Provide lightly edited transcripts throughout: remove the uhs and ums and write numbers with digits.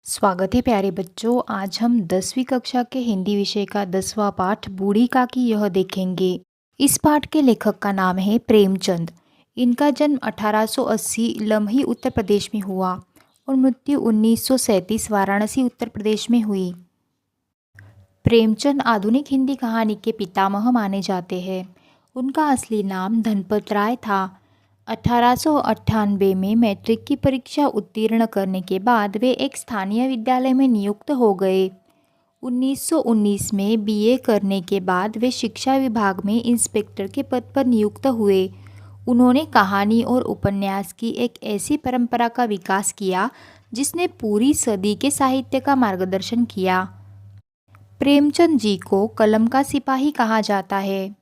स्वागत है प्यारे बच्चों। आज हम 10वीं कक्षा के हिंदी विषय का 10वां पाठ बूढ़ी काकी यह देखेंगे। इस पाठ के लेखक का नाम है प्रेमचंद। इनका जन्म 1880 लम्ही उत्तर प्रदेश में हुआ और मृत्यु 1937 वाराणसी उत्तर प्रदेश में हुई। प्रेमचंद आधुनिक हिंदी कहानी के पितामह माने जाते हैं। उनका असली नाम धनपत राय था। 1898 में मैट्रिक की परीक्षा उत्तीर्ण करने के बाद वे एक स्थानीय विद्यालय में नियुक्त हो गए। 1919 में बीए करने के बाद वे शिक्षा विभाग में इंस्पेक्टर के पद पर नियुक्त हुए। उन्होंने कहानी और उपन्यास की एक ऐसी परंपरा का विकास किया जिसने पूरी सदी के साहित्य का मार्गदर्शन किया। प्रेमचंद जी को कलम का सिपाही कहा जाता है।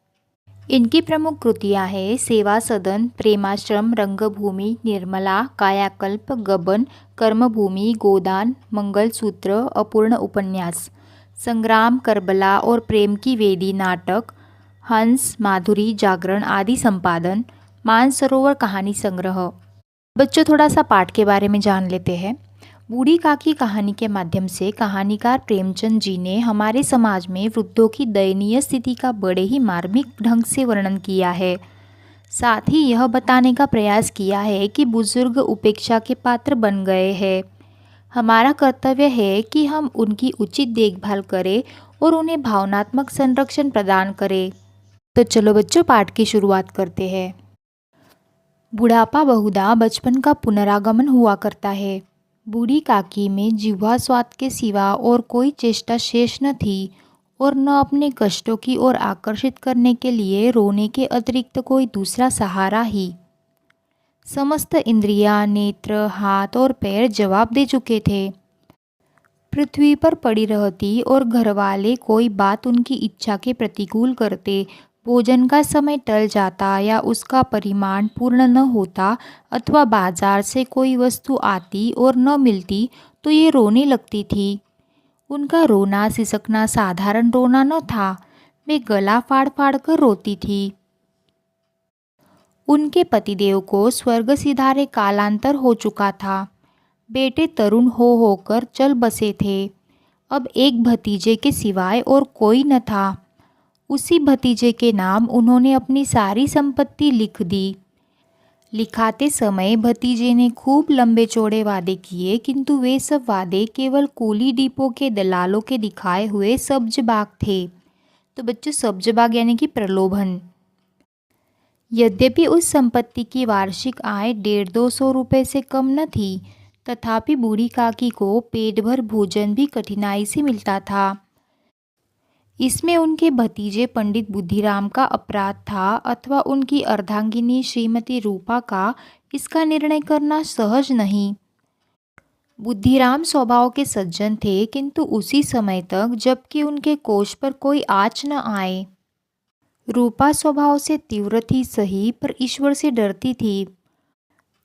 इनकी प्रमुख कृतियाँ हैं सेवा सदन, प्रेमाश्रम, रंगभूमि, निर्मला, कायाकल्प, गबन, कर्मभूमि, गोदान, मंगलसूत्र, अपूर्ण उपन्यास, संग्राम, करबला और प्रेम की वेदी नाटक, हंस, माधुरी, जागरण आदि संपादन, मानसरोवर कहानी संग्रह। बच्चों, थोड़ा सा पाठ के बारे में जान लेते हैं। बूढ़ी काकी कहानी के माध्यम से कहानीकार प्रेमचंद जी ने हमारे समाज में वृद्धों की दयनीय स्थिति का बड़े ही मार्मिक ढंग से वर्णन किया है। साथ ही यह बताने का प्रयास किया है कि बुजुर्ग उपेक्षा के पात्र बन गए हैं। हमारा कर्तव्य है कि हम उनकी उचित देखभाल करें और उन्हें भावनात्मक संरक्षण प्रदान करें। तो चलो बच्चों, पाठ की शुरुआत करते हैं। बुढ़ापा बहुधा बचपन का पुनरागमन हुआ करता है। बूढ़ी काकी में जिह्वा स्वाद के सिवा और कोई चेष्टा शेष न थी और न अपने कष्टों की ओर आकर्षित करने के लिए रोने के अतिरिक्त कोई दूसरा सहारा ही। समस्त इंद्रियां, नेत्र, हाथ और पैर जवाब दे चुके थे। पृथ्वी पर पड़ी रहती और घरवाले कोई बात उनकी इच्छा के प्रतिकूल करते, भोजन का समय टल जाता या उसका परिमाण पूर्ण न होता अथवा बाजार से कोई वस्तु आती और न मिलती तो ये रोने लगती थी। उनका रोना सिसकना साधारण रोना न था, वे गला फाड़ फाड़ कर रोती थी। उनके पतिदेव को स्वर्ग सिधारे कालांतर हो चुका था। बेटे तरुण हो होकर चल बसे थे। अब एक भतीजे के सिवाय और कोई न था। उसी भतीजे के नाम उन्होंने अपनी सारी संपत्ति लिख दी। लिखाते समय भतीजे ने खूब लंबे चौड़े वादे किए, किंतु वे सब वादे केवल कूली डिपो के दलालों के दिखाए हुए सब्ज बाग थे। तो बच्चों, सब्ज बाग यानी कि प्रलोभन। यद्यपि उस संपत्ति की वार्षिक आय 150-200 रुपये से कम न थी, तथापि बूढ़ी काकी को पेट भर भोजन भी कठिनाई से मिलता था। इसमें उनके भतीजे पंडित बुद्धिराम का अपराध था अथवा उनकी अर्धांगिनी श्रीमती रूपा का, इसका निर्णय करना सहज नहीं। बुद्धिराम स्वभाव के सज्जन थे, किंतु उसी समय तक जबकि उनके कोष पर कोई आँच न आए। रूपा स्वभाव से तीव्र थी सही, पर ईश्वर से डरती थी।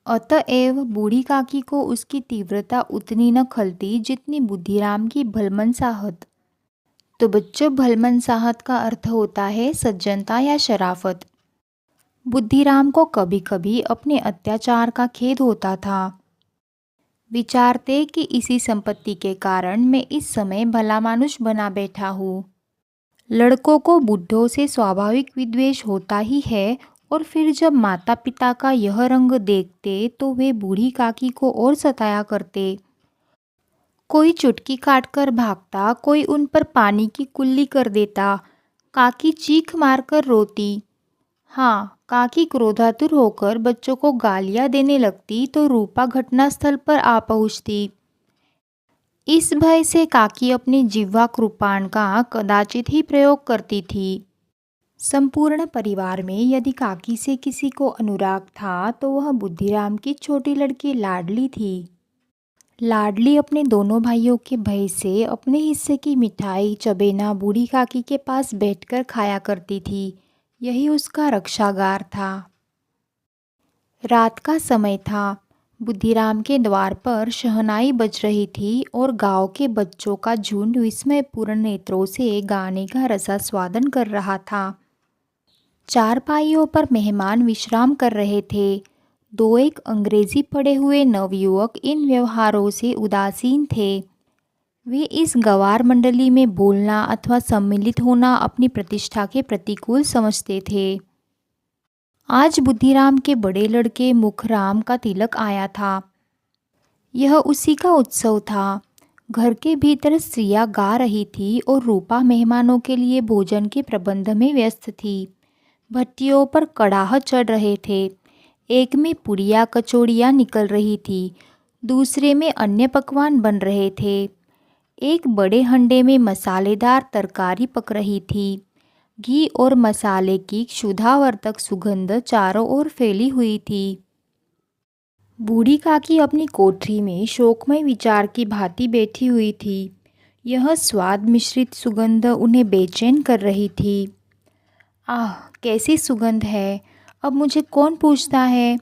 अतएव बूढ़ी काकी को उसकी तीव्रता उतनी न खलती जितनी बुद्धिराम की भलमनसाहत। तो बच्चों, भलमनसाहत का अर्थ होता है सज्जनता या शराफत। बुद्धिराम को कभी कभी अपने अत्याचार का खेद होता था। विचारते कि इसी संपत्ति के कारण मैं इस समय भला मानुष बना बैठा हूँ। लड़कों को बुढ़ों से स्वाभाविक विद्वेष होता ही है, और फिर जब माता पिता का यह रंग देखते तो वे बूढ़ी काकी को और सताया करते। कोई चुटकी काटकर भागता, कोई उन पर पानी की कुल्ली कर देता। काकी चीख मारकर रोती। हाँ, काकी क्रोधातुर होकर बच्चों को गालियाँ देने लगती तो रूपा घटनास्थल पर आ पहुँचती। इस भय से काकी अपनी जिह्वा कृपाण का कदाचित ही प्रयोग करती थी। संपूर्ण परिवार में यदि काकी से किसी को अनुराग था तो वह बुद्धिराम की छोटी लड़की लाडली थी। लाडली अपने दोनों भाइयों के भय से अपने हिस्से की मिठाई चबेना बूढ़ी काकी के पास बैठकर खाया करती थी। यही उसका रक्षागार था। रात का समय था। बुद्धिराम के द्वार पर शहनाई बज रही थी और गांव के बच्चों का झुंड विस्मयपूर्ण नेत्रों से गाने का रसास्वादन कर रहा था। चारपाइयों पर मेहमान विश्राम कर रहे थे। दो एक अंग्रेजी पढ़े हुए नवयुवक इन व्यवहारों से उदासीन थे। वे इस गवार मंडली में बोलना अथवा सम्मिलित होना अपनी प्रतिष्ठा के प्रतिकूल समझते थे। आज बुद्धिराम के बड़े लड़के मुखराम का तिलक आया था। यह उसी का उत्सव था। घर के भीतर स्त्रियां गा रही थी और रूपा मेहमानों के लिए भोजन के प्रबंध में व्यस्त थी। भट्टियों पर कड़ाह चढ़ रहे थे। एक में पुड़िया कचौड़ियाँ निकल रही थी, दूसरे में अन्य पकवान बन रहे थे। एक बड़े हंडे में मसालेदार तरकारी पक रही थी। घी और मसाले की क्षुधावर्तक सुगंध चारों ओर फैली हुई थी। बूढ़ी काकी अपनी कोठरी में शोकमय विचार की भांति बैठी हुई थी। यह स्वाद मिश्रित सुगंध उन्हें बेचैन कर रही थी। आह, कैसी सुगंध है! अब मुझे कौन पूछता है?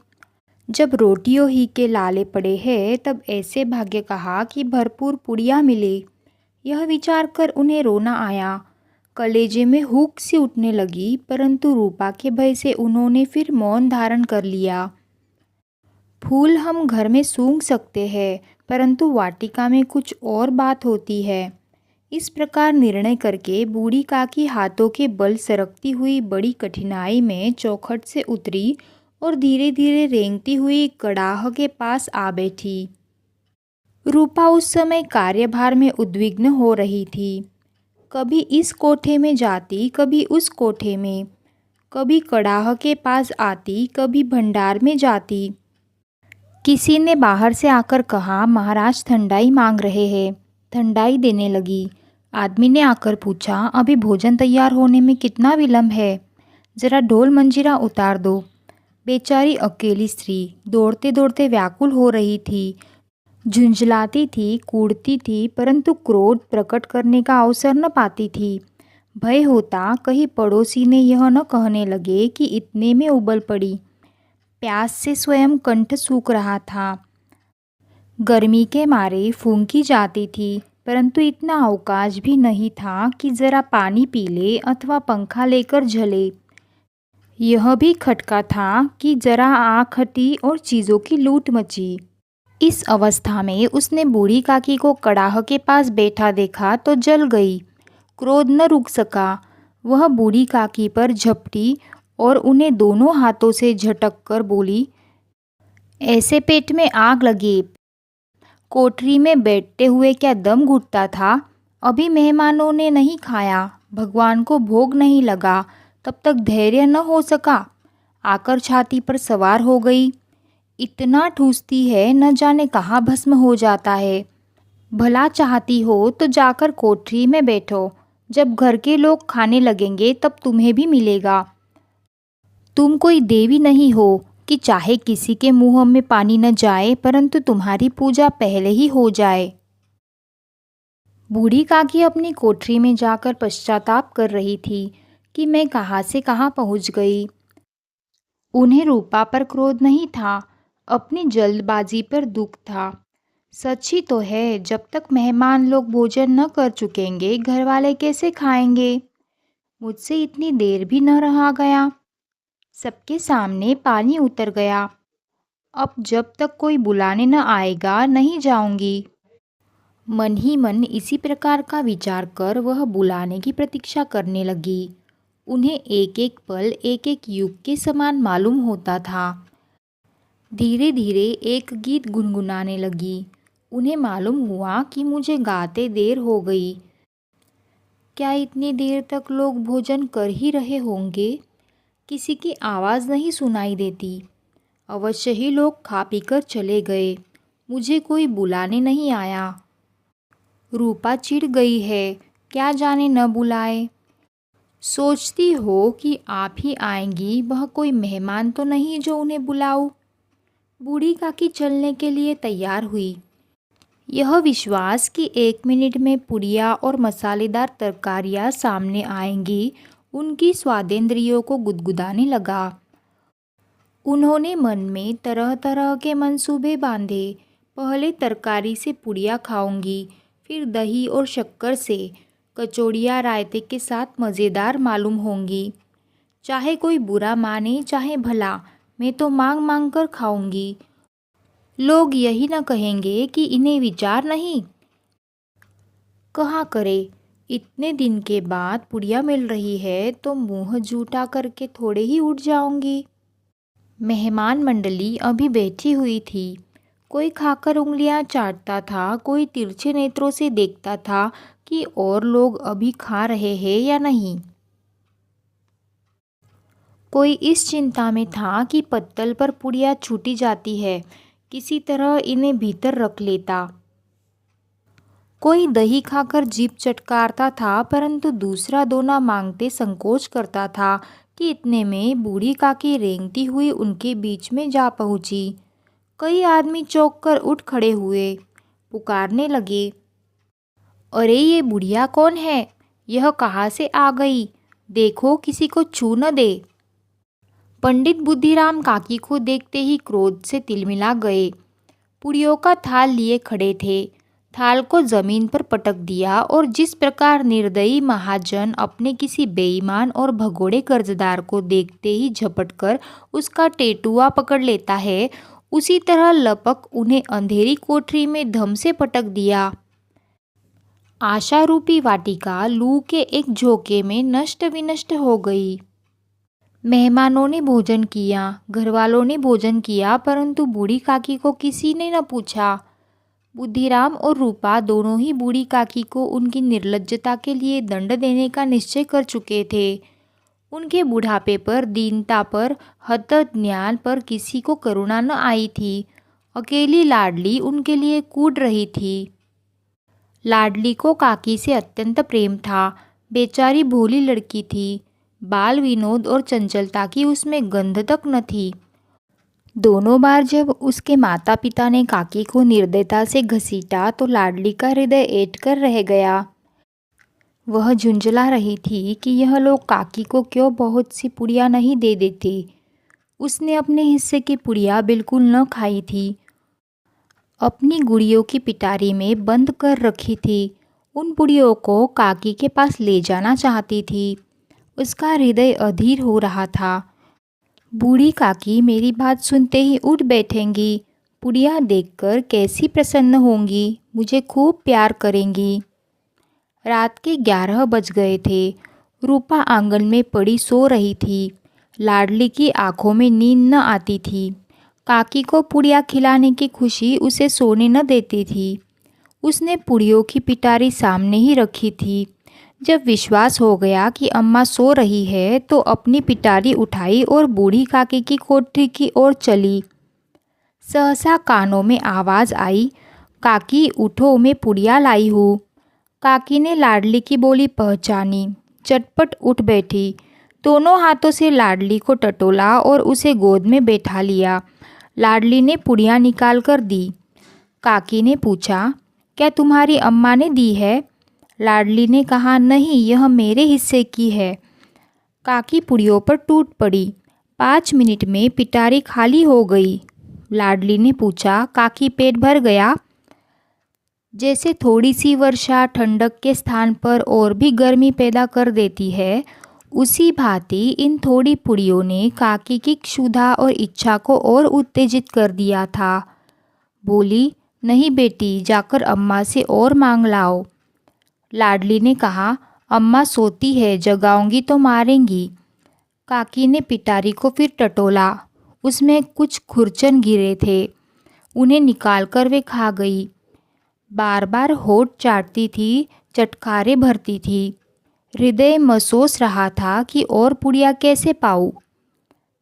जब रोटियों ही के लाले पड़े हैं तब ऐसे भाग्य कहा कि भरपूर पुड़िया मिले। यह विचार कर उन्हें रोना आया। कलेजे में हुक सी उठने लगी, परंतु रूपा के भय से उन्होंने फिर मौन धारण कर लिया। फूल हम घर में सूंघ सकते हैं, परंतु वाटिका में कुछ और बात होती है। इस प्रकार निर्णय करके बूढ़ी काकी हाथों के बल सरकती हुई बड़ी कठिनाई में चौखट से उतरी और धीरे धीरे रेंगती हुई कड़ाह के पास आ बैठी। रूपा उस समय कार्यभार में उद्विग्न हो रही थी। कभी इस कोठे में जाती, कभी उस कोठे में, कभी कड़ाह के पास आती, कभी भंडार में जाती। किसी ने बाहर से आकर कहा, महाराज ठंडाई मांग रहे हैं। ठंडाई देने लगी। आदमी ने आकर पूछा, अभी भोजन तैयार होने में कितना विलंब है? जरा ढोल मंजीरा उतार दो। बेचारी अकेली स्त्री दौड़ते दौड़ते व्याकुल हो रही थी। झुंझलाती थी, कूदती थी, परंतु क्रोध प्रकट करने का अवसर न पाती थी। भय होता कहीं पड़ोसी ने यह न कहने लगे कि इतने में उबल पड़ी। प्यास से स्वयं कंठ सूख रहा था। गर्मी के मारे फूंकी जाती थी, परंतु इतना अवकाश भी नहीं था कि जरा पानी पी ले अथवा पंखा लेकर झले। यह भी खटका था कि जरा आँख हटी और चीज़ों की लूट मची। इस अवस्था में उसने बूढ़ी काकी को कड़ाह के पास बैठा देखा तो जल गई। क्रोध न रुक सका। वह बूढ़ी काकी पर झपटी और उन्हें दोनों हाथों से झटक कर बोली, ऐसे पेट में आग लगी। कोठरी में बैठते हुए क्या दम घुटता था? अभी मेहमानों ने नहीं खाया, भगवान को भोग नहीं लगा, तब तक धैर्य न हो सका। आकर छाती पर सवार हो गई। इतना ठूसती है, न जाने कहाँ भस्म हो जाता है। भला चाहती हो तो जाकर कोठरी में बैठो। जब घर के लोग खाने लगेंगे तब तुम्हें भी मिलेगा। तुम कोई देवी नहीं हो कि चाहे किसी के मुंह में पानी न जाए, परंतु तुम्हारी पूजा पहले ही हो जाए। बूढ़ी काकी अपनी कोठरी में जाकर पश्चाताप कर रही थी कि मैं कहाँ से कहाँ पहुँच गई। उन्हें रूपा पर क्रोध नहीं था, अपनी जल्दबाजी पर दुख था। सच ही तो है, जब तक मेहमान लोग भोजन न कर चुकेंगे घर वाले कैसे खाएंगे? मुझसे इतनी देर भी न रहा गया। सबके सामने पानी उतर गया। अब जब तक कोई बुलाने न आएगा नहीं जाऊंगी। मन ही मन इसी प्रकार का विचार कर वह बुलाने की प्रतीक्षा करने लगी। उन्हें एक एक पल एक एक युग के समान मालूम होता था। धीरे धीरे एक गीत गुनगुनाने लगी। उन्हें मालूम हुआ कि मुझे गाते देर हो गई। क्या इतनी देर तक लोग भोजन कर ही रहे होंगे? किसी की आवाज़ नहीं सुनाई देती। अवश्य ही लोग खा पीकर चले गए। मुझे कोई बुलाने नहीं आया। रूपा चिढ़ गई है, क्या जाने न बुलाए। सोचती हो कि आप ही आएंगी, वह कोई मेहमान तो नहीं जो उन्हें बुलाऊं। बूढ़ी काकी चलने के लिए तैयार हुई। यह विश्वास कि 1 मिनट में पुड़िया और मसालेदार तरकारियाँ सामने आएंगी उनकी स्वादेंद्रियों को गुदगुदाने लगा। उन्होंने मन में तरह तरह के मंसूबे बांधे। पहले तरकारी से पुड़िया खाऊंगी, फिर दही और शक्कर से। कचौड़ियाँ रायते के साथ मज़ेदार मालूम होंगी। चाहे कोई बुरा माने चाहे भला, मैं तो मांग मांग कर खाऊंगी। लोग यही न कहेंगे कि इन्हें विचार नहीं। कहाँ करे, इतने दिन के बाद पुड़िया मिल रही है तो मुंह जूठा करके थोड़े ही उठ जाऊंगी। मेहमान मंडली अभी बैठी हुई थी। कोई खाकर उंगलियां चाटता था, कोई तिरछे नेत्रों से देखता था कि और लोग अभी खा रहे हैं या नहीं। कोई इस चिंता में था कि पत्तल पर पुड़िया छूटी जाती है, किसी तरह इन्हें भीतर रख लेता। कोई दही खाकर जीभ चटकारता था, परंतु दूसरा दोना मांगते संकोच करता था कि इतने में बूढ़ी काकी रेंगती हुई उनके बीच में जा पहुंची। कई आदमी चौंक कर उठ खड़े हुए, पुकारने लगे, अरे ये बुढ़िया कौन है? यह कहाँ से आ गई? देखो किसी को छू न दे। पंडित बुद्धिराम काकी को देखते ही क्रोध से तिलमिला गए। पुड़ियों का थाल लिए खड़े थे। थाल को जमीन पर पटक दिया और जिस प्रकार निर्दयी महाजन अपने किसी बेईमान और भगोड़े कर्जदार को देखते ही झपटकर उसका टेटुआ पकड़ लेता है, उसी तरह लपक उन्हें अंधेरी कोठरी में धम से पटक दिया। आशा रूपी वाटिका लू के एक झोंके में नष्ट विनष्ट हो गई। मेहमानों ने भोजन किया, घरवालों ने भोजन किया, परंतु बूढ़ी काकी को किसी ने न पूछा। बुद्धिराम और रूपा दोनों ही बूढ़ी काकी को उनकी निर्लज्जता के लिए दंड देने का निश्चय कर चुके थे। उनके बुढ़ापे पर, दीनता पर, हतज्ञान पर किसी को करुणा न आई थी। अकेली लाडली उनके लिए कूद रही थी। लाडली को काकी से अत्यंत प्रेम था। बेचारी भोली लड़की थी। बाल विनोद और चंचलता की उसमें गंध तक न थी। दोनों बार जब उसके माता पिता ने काकी को निर्दयता से घसीटा तो लाडली का हृदय ऐंठ कर रह गया। वह झुंझला रही थी कि यह लोग काकी को क्यों बहुत सी पुड़िया नहीं दे देते। उसने अपने हिस्से की पुड़िया बिल्कुल न खाई थी। अपनी गुड़ियों की पिटारी में बंद कर रखी थी। उन पुड़ियों को काकी के पास ले जाना चाहती थी। उसका हृदय अधीर हो रहा था। बूढ़ी काकी मेरी बात सुनते ही उठ बैठेंगी, पुड़िया देखकर कैसी प्रसन्न होंगी, मुझे खूब प्यार करेंगी। रात के 11 बज गए थे। रूपा आंगन में पड़ी सो रही थी। लाडली की आंखों में नींद न आती थी। काकी को पुड़िया खिलाने की खुशी उसे सोने न देती थी। उसने पुड़ियों की पिटारी सामने ही रखी थी। जब विश्वास हो गया कि अम्मा सो रही है तो अपनी पिटारी उठाई और बूढ़ी काकी की कोठरी की ओर चली। सहसा कानों में आवाज़ आई, काकी उठो, मैं पुड़िया लाई हूँ। काकी ने लाडली की बोली पहचानी, चटपट उठ बैठी। दोनों हाथों से लाडली को टटोला और उसे गोद में बैठा लिया। लाडली ने पुड़िया निकाल कर दी। काकी ने पूछा, क्या तुम्हारी अम्मा ने दी है? लाडली ने कहा, नहीं, यह मेरे हिस्से की है। काकी पुड़ियों पर टूट पड़ी। 5 मिनट में पिटारी खाली हो गई। लाडली ने पूछा, काकी पेट भर गया? जैसे थोड़ी सी वर्षा ठंडक के स्थान पर और भी गर्मी पैदा कर देती है, उसी भांति इन थोड़ी पुड़ियों ने काकी की क्षुधा और इच्छा को और उत्तेजित कर दिया था। बोली, नहीं बेटी, जाकर अम्मा से और मांग लाओ। लाडली ने कहा, अम्मा सोती है, जगाऊंगी तो मारेंगी। काकी ने पिटारी को फिर टटोला। उसमें कुछ खुरचन गिरे थे। उन्हें निकालकर वे खा गई। बार बार होठ चाटती थी, चटकारे भरती थी। हृदय महसूस रहा था कि और पुड़िया कैसे पाऊँ।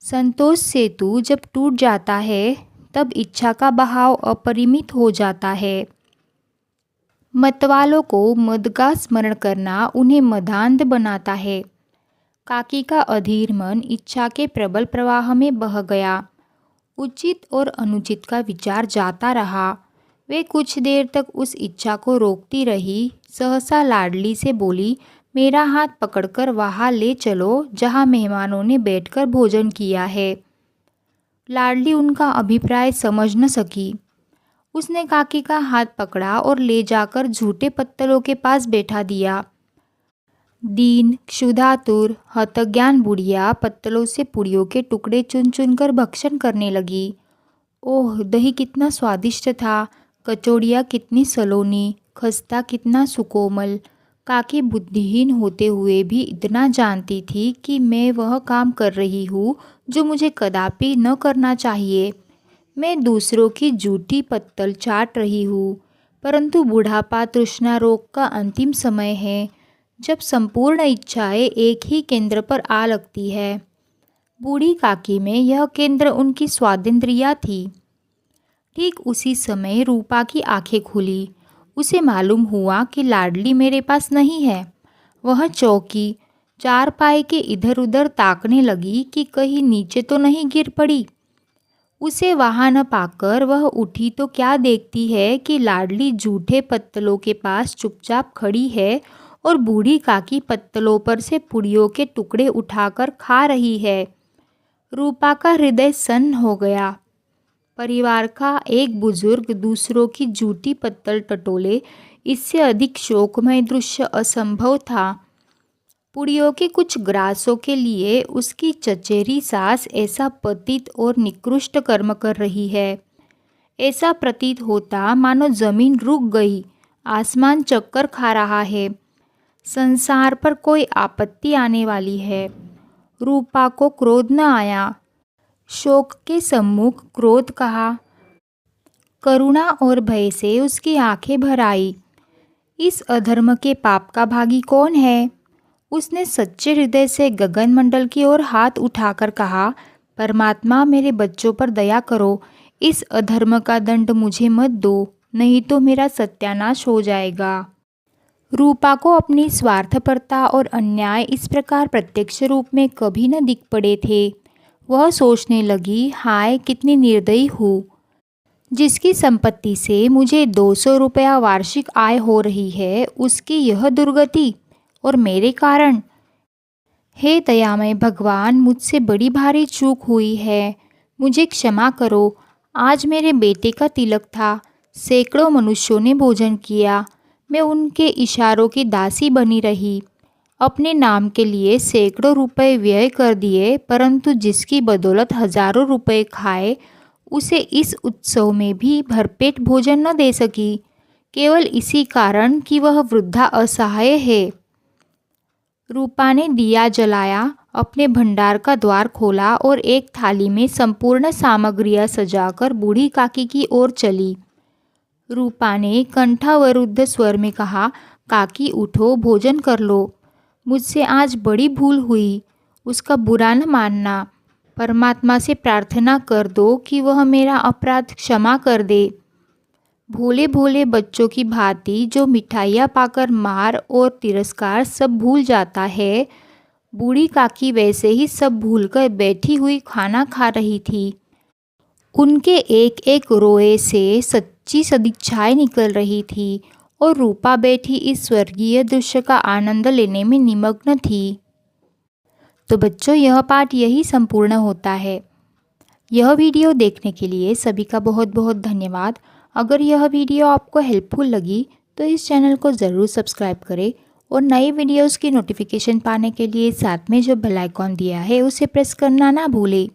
संतोष सेतु जब टूट जाता है तब इच्छा का बहाव अपरिमित हो जाता है। मतवालों को मद का स्मरण करना उन्हें मदान्ध बनाता है। काकी का अधीर मन इच्छा के प्रबल प्रवाह में बह गया। उचित और अनुचित का विचार जाता रहा। वे कुछ देर तक उस इच्छा को रोकती रही। सहसा लाडली से बोली, मेरा हाथ पकड़कर वहाँ ले चलो जहाँ मेहमानों ने बैठकर भोजन किया है। लाडली उनका अभिप्राय समझ न सकी। उसने काकी का हाथ पकड़ा और ले जाकर झूठे पत्तलों के पास बैठा दिया। दीन क्षुधातुर हतज्ञान बुढ़िया पत्तलों से पूड़ियों के टुकड़े चुन चुन कर भक्षण करने लगी। ओह, दही कितना स्वादिष्ट था, कचौड़ियाँ कितनी सलोनी, खस्ता कितना सुकोमल। काकी बुद्धिहीन होते हुए भी इतना जानती थी कि मैं वह काम कर रही हूँ जो मुझे कदापि न करना चाहिए। मैं दूसरों की जूठी पत्तल चाट रही हूँ, परंतु बुढ़ापा तृष्णा रोग का अंतिम समय है, जब संपूर्ण इच्छाएं एक ही केंद्र पर आ लगती है। बूढ़ी काकी में यह केंद्र उनकी स्वादेंद्रिया थी। ठीक उसी समय रूपा की आंखें खुली। उसे मालूम हुआ कि लाडली मेरे पास नहीं है। वह चौकी चारपाई के इधर उधर ताकने लगी कि कहीं नीचे तो नहीं गिर पड़ी। उसे वहाँ न पाकर वह उठी तो क्या देखती है कि लाडली जूठे पत्तलों के पास चुपचाप खड़ी है और बूढ़ी काकी पत्तलों पर से पुड़ियों के टुकड़े उठाकर खा रही है। रूपा का हृदय सन्न हो गया। परिवार का एक बुजुर्ग दूसरों की जूठी पत्तल टटोले, इससे अधिक शोकमय दृश्य असंभव था। पुड़ियों के कुछ ग्रासों के लिए उसकी चचेरी सास ऐसा पतित और निकृष्ट कर्म कर रही है। ऐसा प्रतीत होता मानो जमीन रुक गई, आसमान चक्कर खा रहा है, संसार पर कोई आपत्ति आने वाली है। रूपा को क्रोध न आया। शोक के सम्मुख क्रोध कहा। करुणा और भय से उसकी आंखें भर आई। इस अधर्म के पाप का भागी कौन है? उसने सच्चे हृदय से गगनमंडल की ओर हाथ उठाकर कहा, परमात्मा मेरे बच्चों पर दया करो, इस अधर्म का दंड मुझे मत दो, नहीं तो मेरा सत्यानाश हो जाएगा। रूपा को अपनी स्वार्थपरता और अन्याय इस प्रकार प्रत्यक्ष रूप में कभी न दिख पड़े थे। वह सोचने लगी, हाय कितनी निर्दयी हूँ, जिसकी संपत्ति से मुझे 200 रुपया वार्षिक आय हो रही है, उसकी यह दुर्गति, और मेरे कारण। हे दयामय भगवान, मुझसे बड़ी भारी चूक हुई है, मुझे क्षमा करो। आज मेरे बेटे का तिलक था, सैकड़ों मनुष्यों ने भोजन किया, मैं उनके इशारों की दासी बनी रही, अपने नाम के लिए सैकड़ों रुपए व्यय कर दिए, परंतु जिसकी बदौलत हजारों रुपए खाए, उसे इस उत्सव में भी भरपेट भोजन न दे सकी, केवल इसी कारण कि वह वृद्धा असहाय है। रूपा ने दिया जलाया, अपने भंडार का द्वार खोला और एक थाली में संपूर्ण सामग्रियां सजाकर बूढ़ी काकी की ओर चली। रूपा ने कंठावरुद्ध स्वर में कहा, काकी उठो, भोजन कर लो। मुझसे आज बड़ी भूल हुई, उसका बुरा न मानना। परमात्मा से प्रार्थना कर दो कि वह मेरा अपराध क्षमा कर दे। भोले भोले बच्चों की भांति जो मिठाइयाँ पाकर मार और तिरस्कार सब भूल जाता है, बूढ़ी काकी वैसे ही सब भूलकर बैठी हुई खाना खा रही थी। उनके एक एक रोए से सच्ची सदिच्छाएं निकल रही थी और रूपा बैठी इस स्वर्गीय दृश्य का आनंद लेने में निमग्न थी। तो बच्चों, यह पाठ यही संपूर्ण होता है। यह वीडियो देखने के लिए सभी का बहुत बहुत धन्यवाद। अगर यह वीडियो आपको हेल्पफुल लगी तो इस चैनल को ज़रूर सब्सक्राइब करें और नई वीडियोस की नोटिफिकेशन पाने के लिए साथ में जो बेल आइकॉन दिया है उसे प्रेस करना ना भूलें।